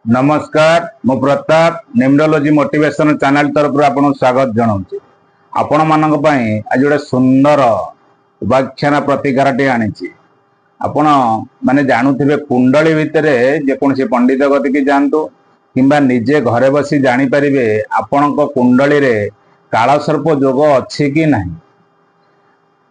नमस्कार मु Pratap numerology motivation channel तरफ आपन स्वागत जनाऊँ। आपण मानक आज गोटे सुंदर उपाख्यान प्रतिकार आनी आपण माने जानूथिबे कुंडली भितर जेकोसी पंडित गति जातु किंबा निजे घरे बसी जानी परिबे आपणक कुंडली रे कालसर्प जोग अछि कि नाही।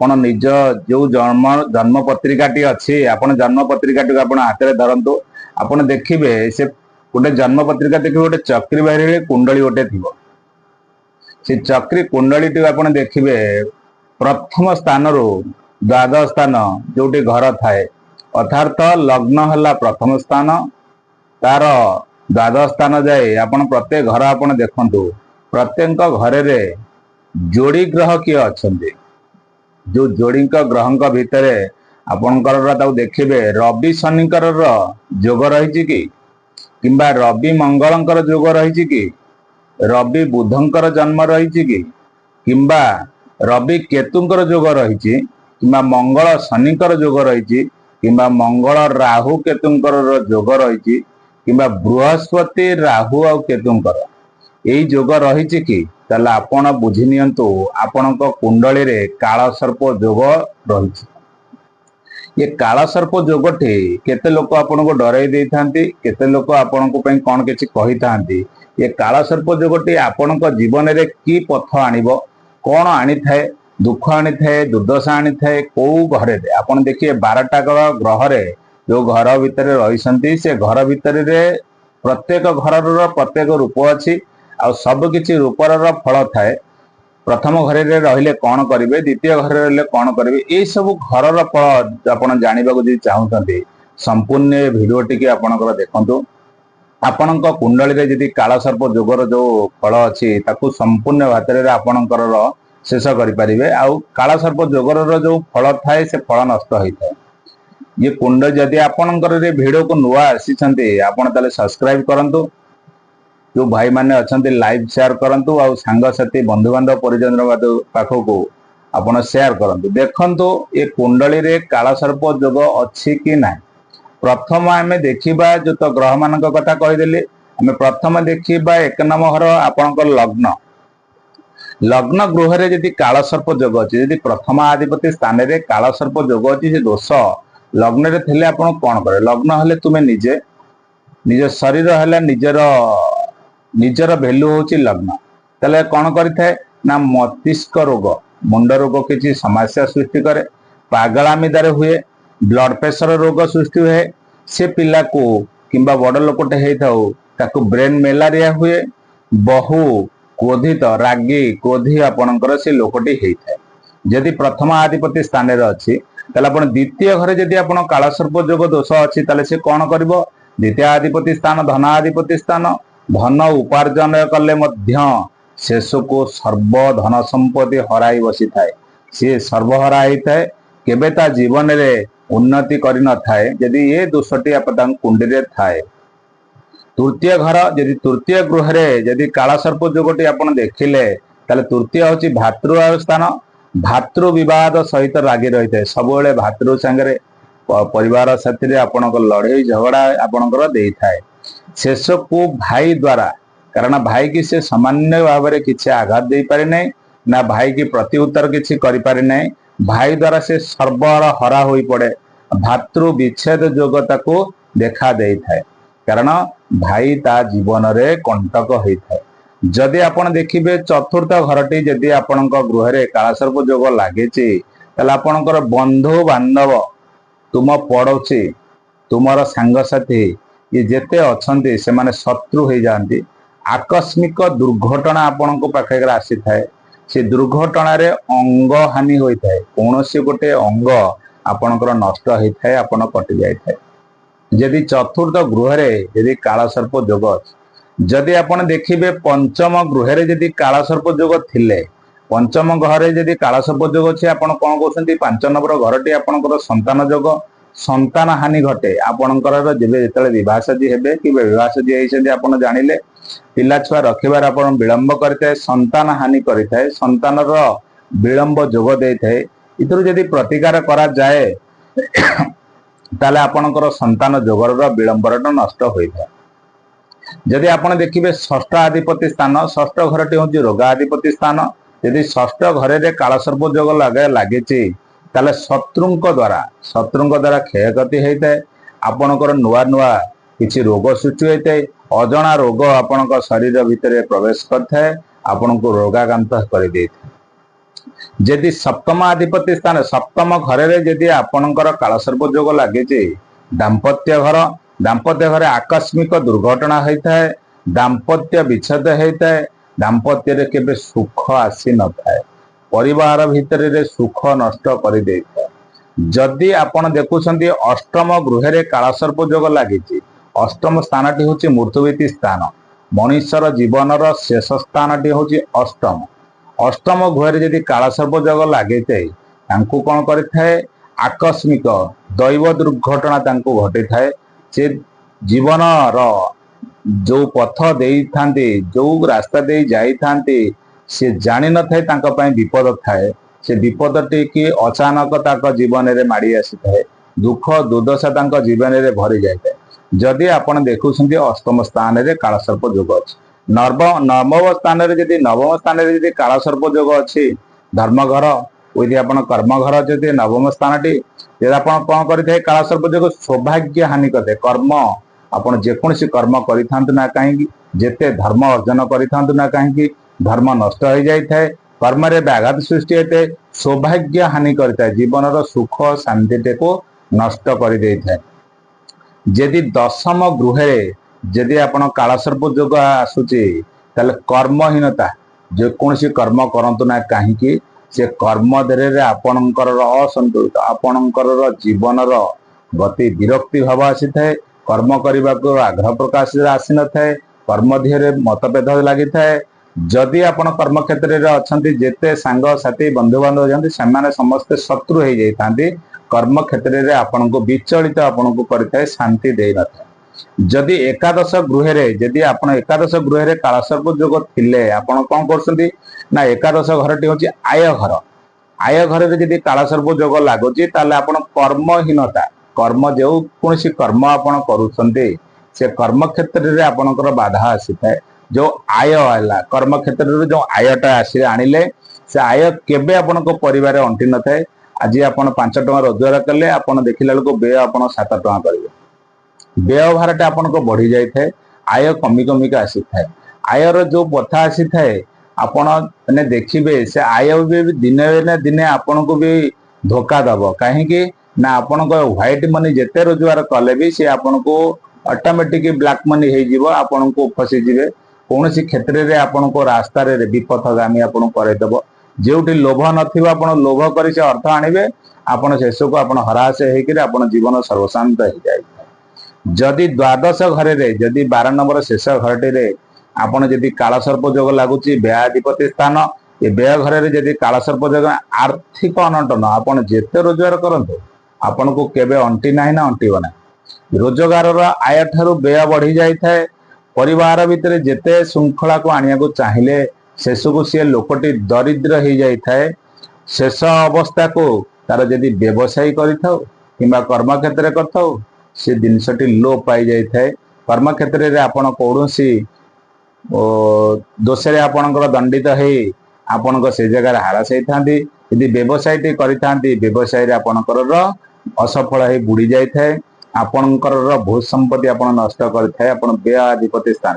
आपण निज जो जन्म पत्रिकाटी अच्छी आपण जन्म पत्रिकाटी आपण हाथ में धरतु आपण देखिबे से गोटे जन्म पत्रिका देखिए गोटे चक्री बाहर कुंडली गोटे थी से चक्री कुंडली टी आप देखिए प्रथम स्थान रु द्वादश स्थान जोटी घर थाए अर्थात लग्न है प्रथम स्थान तार द्वादश स्थान जाए आपण प्रत्येक घर आप देखु प्रत्येक घर रे जोड़ी ग्रह किए अच्छा जो जोड़ी ग्रह भितर आपणकर देखिए रवि शनिकर जोग रही कि किंबा रवि मंगलंकर जोग रही कि रवि बुधंकर जन्म रही कि किंबा रवि केतुंकर जोग रही किंबा मंगल शनिकर जोग रही किंबा मंगल राहु केतुंकर जोग रही किंबा बृहस्पति राहु और केतुंकर यही जोग रही कि ताले आपण बुझी नियंतु आपणक कुंडली रे काल सर्प जोग रही। ये काला सर्प जोगटी केते लोक आपन को डराई दे थांती केते लोक आपन को पई कोन किछि कहि थांती। ये काला सर्प जोगटी आपन को जीवन रे की पथ आनिबो कोन आनी थाए दुख आनी थाए दुर्दशा आनी थाए को घरे रे आपन देखिए 12टा ग्रह रे जो घर भितर रहिसंती से घर भितर रे प्रत्येक घर रो प्रत्येक रूप अछि आ सब किछि रूपर फल थाए। प्रथम घर रहिले कौन करेंगे द्वितीय घर रहिले कौन करेंगे ये सब घर फल आप जानवा चाहते संपूर्ण भिडियो टी आपणकर देखु आपण कुंडली रे जदि काला सर्प जोगर जो फल अच्छी संपूर्ण भातर आपणकर शेष करें आउ काला सर्प जोगर जो फल थाए से फल नष्ट होता है। ये कुंड जदि आपणकर भिडियो को नुआ आसी आपड़ ताले सब्सक्राइब करंतु जो भाई माने अच्छे लाइव शेयर करंतु आ सांगसाथी बंधु बांधव परिजन पाखक आपण शेयर करंतु देखंतु ये कुंडली रे काला सर्प जोग अच्छी कि ना। प्रथम आमे देखिबा जो तो ग्रह मान कथा कहीदेली आमे प्रथम देखिबा 1 नंबर आपनकर लग्न लग्न गृह रे यदि काला सर्प जोग अछि यदि प्रथम अधिपति स्थान रे काला सर्प जोग अछि से दोष लग्न रे थिले आपण कोन करे लग्न हले तुमे निजे निज शरीर हला निजर भैल्यू होची लग्न तले कौन करिथाए ना मस्तिष्क रोग मुंड रोग किसी समस्या सृष्टि करे पागलामिदार हुए ब्लड प्रेशर रोग सृष्टि हुए से पिला को किंबा बड़ लोकटे हेथाउ ताकू ब्रेन मेलारिया हुए बहु क्रोधित रागी क्रोधी आपणकर से लोकटी हेथाए। यदि प्रथम अधिपति स्थान रे अछि तले आपण द्वितीय घरे यदि आपण काला सर्प जोग दोष अछि तले से कौन करिवो द्वितीय अधिपति स्थान धनाधिपति स्थान धन उपार्जन कले मध्य शेष को सर्व धन संपत्ति हराई बसी थाए सी सर्वहरा होता है केबे ता जीवन रे उन्नति करि न थाए यदि ये दोषटी आपन कुंडी रे थाए। तृतीय घर यदि तृतीय गृह रे यदि काला सर्प जोगटी आपन देखिले ताले तृतीय होची भातृ स्थान भातृ विवाद सहित रागी रही थाए सब बेले भातृ संगे परिवार साथी रे आपनक लड़ाई झगड़ा आपनकर देई थाए शेष को भाई द्वारा कारण भाई की से सामान्य भाव में किसी आघात दे पारे नहीं ना भाई की प्रति उत्तर किसी करि पारे नहीं भाई द्वारा से सर्वर हरा हो पड़े भातृ विच्छेद जोगता को देखा दे थाए कारण भाई ता जीवन रे कंटक होता है। जदि आपण देखिबे चतुर्थ घरटी जदि आपणक गृह रे कालसर्प जोग लागे ताले आपणकर बंधु बांधव तुम पड़ोसी तुमर सांगसाथी ये जेते अच्छे से माने शत्रु हो जाती आकस्मिक दुर्घटना आपण पाखे आसी थाए से दुर्घटना रे अंग हानि होता है कौन से गोटे अंग आपणकर नष्ट होता है आपण कटि जाए थाए। यदि चतुर्थ गृह रे यदि काला सर्प जोग जदि आपण देखिबे पंचम गृह रे यदि काला सर्प जोग थिले पंचम घर यदि काला सर्प जोग अछि आपण कोन कहउछन्ती 5 नंबर घरटी आपणकर संतान जोग संतान हानि घटे आपणकर जेबे विवाहसादी हेबे कि विवाहसादी होइछन्ती आपण जानिले पिला छुआ रखिबार आपण विलंब करते संतान हानि करिथाए संतान विलंब जोग देइथाए इतरु यदि प्रतिकार करा जाए ताले आपणकर संतान जोगर विलंबर नष्ट होइथाए। जदि आपण देखिए षष्ठ आधिपति स्थान, षष्ठ घरटी हूँ रोगाधिपति स्थान। यदि षष्ठ घर कालसर्प जोग लगे ताले शत्रुंक द्वारा क्षयक्षति होता है। आपणकर नुआ नुआ किसी रोग सृष्टि होता है। अजना रोग आपण शरीर भितर प्रवेश करता है, आपण को रोगाक्रांत कर देता है। यदि सप्तम आधिपति स्थान, सप्तम घर यदि आपणकर कालसर्प जोग लगे दाम्पत्य घर आकस्मिक दुर्घटना होता है, दाम्पत्य विच्छेद होता है, दाम्पत्य केबे सुख आसी न थाए, परिवार भितर सुख नष्ट कर देता है। जदि आपण देखुछंती अष्टम गृह कालसर्प जोग लगी, अष्टम स्थान टी हूँ मृत्युवीति स्थान, मनुष्यर जीवनर शेष स्थान टी हूँ अष्टम। अष्टम गृह यदि कालसर्प जोग लगे कौन करे, आकस्मिक दैव दुर्घटना घटी थाए। से जीवन जो पथ दे था, जो रास्ता दे जाई थांती, से जानी न थाए तांका पई विपद थाए। से विपद टी अचानक ताक जीवन में माड़ी आसी थाए, दुख दुर्दशा तांका जीवन में भरी जाए। जदि आपण देखुछंती अष्टम स्थान रे कालसर्प जोग अछि, नवम स्थान रे नवम स्थान रे कालसर्प जोग अछि, धर्मघर यदि आपण कर्मघर जदि नवम स्थान टी कौन करे, कालसर्प जोग सौभाग्य हानि करते। कर्म आपण जेकोसी कर्म करिथांतु ना कहीं, जेते धर्म अर्जन करिथांतु ना कहीं, धर्म नष्ट हो जाए, कर्म रे व्याघात सृष्टि होते, सौभाग्य हानि करता है, जीवन सुख शांति को नष्ट कर देता है। यदि दशम गृह यदि आपण कालसर्प जोग आसुची ताले कर्महीनता, जेकोसी कर्म करंतु ना कहीं, से कर्म धेरे आपणकर असंतुलित, आपणकर जीवनर गति विरक्ति भाव आसी थाए, कर्म करने को आग्रह प्रकाश आसी न थाए, कर्म धिरे मतभेद लगी थाए। जदि आपण कर्म क्षेत्र में अच्छा, जेते सांग साथी बंधु बांधव जाती से समस्ते शत्रु हो जाती, कर्म क्षेत्र में आपण को विचलित आपण को करता, शांति दे न था। जदि एकादश गृह यदि आपण एकादश गृह कालसर्प जोग थिले, आपण कौन करछंती ना, एकादश घरटी हूँ आय घर। आय घर यदि कालसर्प जोग लगुच ताले आपण कर्महीनता, कर्म जो कौन कर्म आपण करुछंती से कर्म क्षेत्र में आपणकर बाधा आसी थाए। जो आय है कर्म क्षेत्र में जो आयटा आसी आनिले, से आय केबे आपणको परिवार अंटी न थाए। आज आपण 5 टଙ୍କା रोजगार कले, आपण देखिला बेलको व्यय आपण 7 टଙ୍କା करिवे, व्यय भारटा आपणको बढ़ी जाई थाए, आय कमी कमिका आसी थाए। आयर जो पथा आसी थाए आपण माने देखिबे, से आय भी दिने ना दिने आपण को भी धोखा दब। कहीं ना आपण को व्हाइट मनी जेते रोजगार कले भी से आपण को ऑटोमेटिक ब्लैक मनी हो जीवो, आपण को फसी जिवे। कौन सी क्षेत्र में आपण को रास्ता रे विपथगामी आपण करदेव। जोटी लोभ नथिबा आपण लोभ करी से अर्थ आनिबे, आपण शेष को आपण हराश होकर आपण जीवन सर्वशांत हो जाए। जदि द्वादश घर जदि 12 नंबर शेष घरटी आपण जदि कालसर्प जोग लगुच व्ययाधिपति स्थान, ये व्यय घर जदि कालसर्प जोग आर्थिक अनटन, आपण जेते रोजगार करंतु आपण को केबे अंटी नाही ना अंटीब ना। रोजगार आय ठारू व्यय बढ़ी जाए थाए। परिवार भितर जेते श्रृंखला को आनिया को चाहिए शेष को सी लोकटी दरिद्र हो जाए थाए। शेष अवस्था को तार जदि व्यवसाय करिथाउ किंबा कर्म क्षेत्र करथाउ, से जिनसटी लोप पाई जाए थाए। कर्म क्षेत्र में आपण कौनसी दोषे आपणकर दंडित हो आपण से जगह हारास होती। यदि व्यवसाय टी करिथांती, व्यवसाय आपणकर असफल हो बुड़ी जाए थाए। आपणकर भू संपत्ति आपण नष्ट करथाए, आपण व्ययाधिपति स्थान।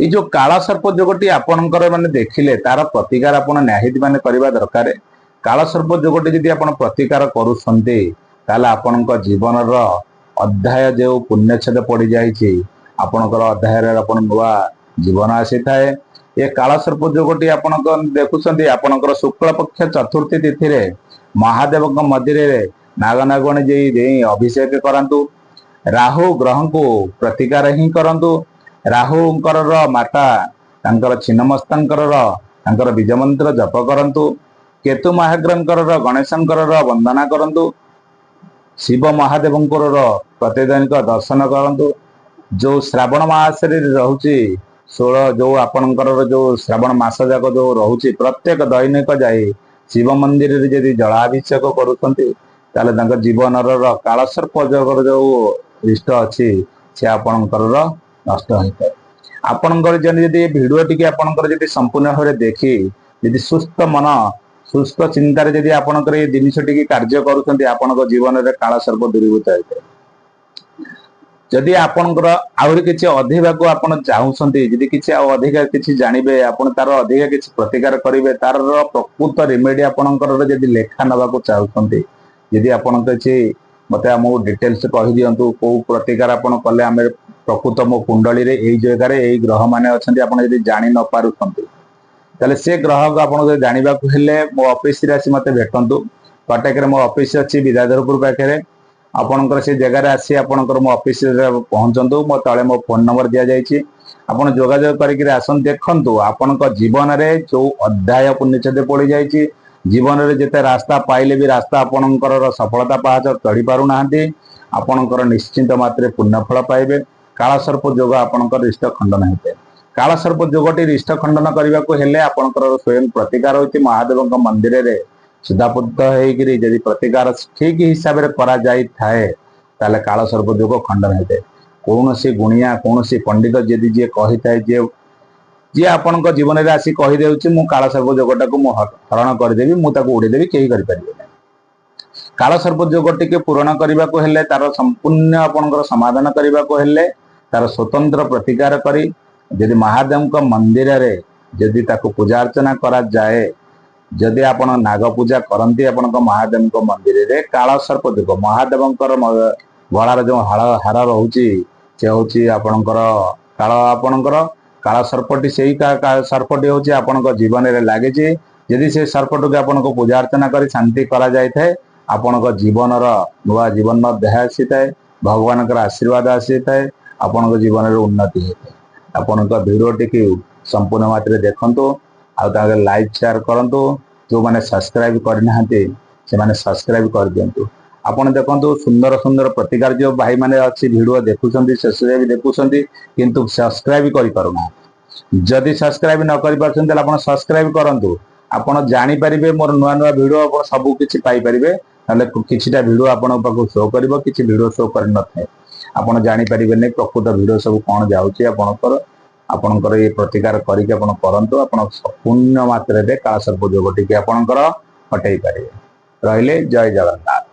ये जो कालसर्प जोगटी आपणकर माने देखिले तार प्रतिकार आपण न्याहित माने करबा दरकार। कालसर्प जोगटी यदि आपण प्रतिकार करूछंती ताले आपणक जीवनर अध्याय जो पुण्यछेद पड़ी जाइछि, आपणकर अध्याय रे आपण नुआ जीवन आसी थाए। ये कालसर्प जोगटी आपणक देखुछंती, आपणकर शुक्ल पक्ष चतुर्थी तिथि रे महादेव मंदिर रे नागनागुणी जे अभिषेक करंतु। राहु ग्रह को प्रतिकार ही करंतु। राहुंकर माता तांकर छिन्नमस्तांकर बीज मंत्र जप करंतु। केतु महाग्रहंकर गणेशंकर वंदना करंतु। शिव महादेवंकर प्रतिदिन दर्शन करंतु। जो श्रावण मास रोचे 16 जो आपणकर जो श्रावण मास जाक जो रोचे, प्रत्येक दैनिक जाए शिव मंदिर यदि जलाभिषेक करुछंती ताले जीवन कालसर्प जोगर जो इष्ट अच्छी से आपणकर नष्ट होता है। आपणकर जदि भिडियो टी आपणकर जदि संपूर्ण भाव देखी जदि सुस्थ मन सुस्थ चिंतार जदि आपणकर ये जिनिस टी कार्य करूछन्ति आपणक जीवन में काल सर्प दूरीभूत होता है। जदि आपणकर आहुरी किछि अधिका को आपण चाहूछन्ति जदि किछि अधिका किछि जानिबे आपण तार अधिका किछि प्रतिकार करिवे तार प्रकृत रेमेडी आपणकर जदि लेखा नबा को चाहूछन्ति जदि आपण किछि मते हमहु डिटेल्स कहि दियंतु को प्रतिकार आपण कले हमें प्रकृत मो कुंडली रे एई जगह रे एई ग्रह माने अछन्ति आपण जदि जानि न पारुछन्ति ताले से ग्रह को आपण जदि जानिबा को हेले मो ऑफिस रे आसी मते भेटंतु। कटक रे मो ऑफिस अछि विद्याधरपुर पाखरे आपणकर से जगह रे आसी आपणकर मो ऑफिस रे पहुंचंतु। मो तळे मो फोन नंबर दिया जायछि आपण जोगाजोग करिक आसन देखंतु आपणक जीवन रे जो अध्याय पुण्यचदे पड़ी जायछि जीवन रे जेते रास्ता पाइले भी रास्ता आपणकर सफलता पाहच चढ़ी पारु नाहंती आपणकर निश्चिंत मात्रे पुण्यफल पाइबे। काल सर्प जोग आपणकर रिष्ट खंडन हेते। काल सर्प जोगटी रिष्ट खंडन करबा को हेले आपणकर स्वयं प्रतिकार होती महादेवक मंदिर रे सुधापुत हेगिरी जदि प्रतिकार ठीक हिसाब रे करा जाई थाए ताले काल सर्प जोग खंडन हेते। कोनोसी गुणिया कोनोसी पंडित जदि जे कहि थाए जे आपणक जीवन रे आसी कहि देउछि मु काल सर्प जोगटा को मु हरण कर देबी मु ताको उड़ी देबी केही करि परिबे नै। काल सर्प जोगटी के पूर्ण करबा को हेले तार संपूर्ण आपणकर समाधान करबा को हेले तार स्वतंत्र प्रतिकार करी यदि महादेव मंदिर रे यदि ताको पूजा अर्चना करा जाए जदि आपण नाग पूजा करंती आपणक महादेव मंदिर रे काल सर्प जोग महादेवंकर गଳାର जो हार रहुची से होची आपणकर काल आपणकर काल सर्पटी से सर्पटी होची आपणक जीवन रे लागे यदि से सर्पटू के आपणक पूजा अर्चना करी शांति करा जाय थाए आपणक जीवन नुआ जीवन देह आसी थाए भगवान आशीर्वाद आसी थाए आपणक जीवन रे उन्नति होता है। आपणक वीडियो टी संपूर्ण मात्रा देखंतु आ ताके लाइक शेयर करंतु जो माने सब्सक्राइब करना से माने सब्सक्राइब कर दियंतु। आपण देखंतु सुंदर सुंदर प्रतिकार जो भाई माने अच्छी वीडियो देखुछंती सब्सक्राइब देखुछंती किंतु सब्सक्राइब करि पारुना। जदि सब्सक्राइब न करि पारछन त आपण सब्सक्राइब करंतु आपण जानि परिबे मोर नुआ नुआ वीडियो आपण सब किछि पाई परिबे ताले किछिटा वीडियो आपण पाखु शो करबो किछि वीडियो शो कर न थाए आपण जानि परिबे नै प्रकृत वीडियो सब कोन जाउची आपणकर ये प्रतिकार करिके आपण करंतु आपण संपूर्ण मात्रा रे काल सर्प जोगटी के आपणकर हटै परिबे। रहिले जय जगन्नाथ।